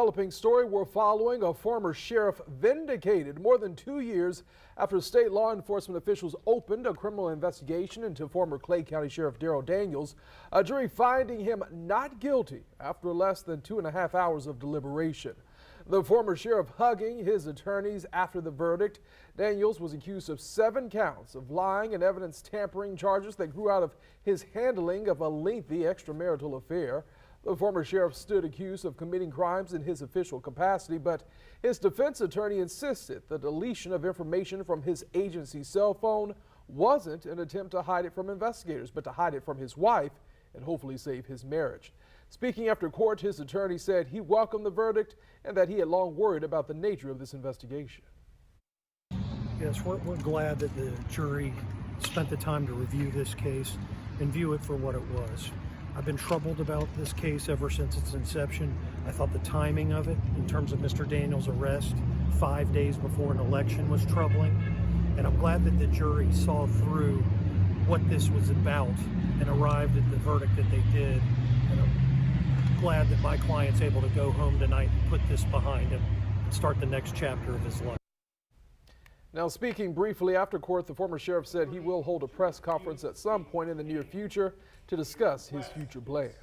Developing story we're following: a former sheriff vindicated more than 2 years after state law enforcement officials opened a criminal investigation into former County Sheriff Darryl Daniels, a jury finding him not guilty after less than 2.5 hours of deliberation. The former sheriff hugging his attorneys after the verdict. Daniels was accused of 7 counts of lying and evidence tampering, charges that grew out of his handling of a lengthy extramarital affair. The former sheriff stood accused of committing crimes in his official capacity, but his defense attorney insisted the deletion of information from his agency's cell phone wasn't an attempt to hide it from investigators, but to hide it from his wife and hopefully save his marriage. Speaking after court, his attorney said he welcomed the verdict and that he had long worried about the nature of this investigation. Yes, we're glad that the jury spent the time to review this case and view it for what it was. I've been troubled about this case ever since its inception. I thought the timing of it, in terms of Mr. Daniels' arrest 5 days before an election, was troubling. And I'm glad that the jury saw through what this was about and arrived at the verdict that they did. And I'm glad that my client's able to go home tonight and put this behind him and start the next chapter of his life. Now, speaking briefly after court, the former sheriff said he will hold a press conference at some point in the near future to discuss his future plans.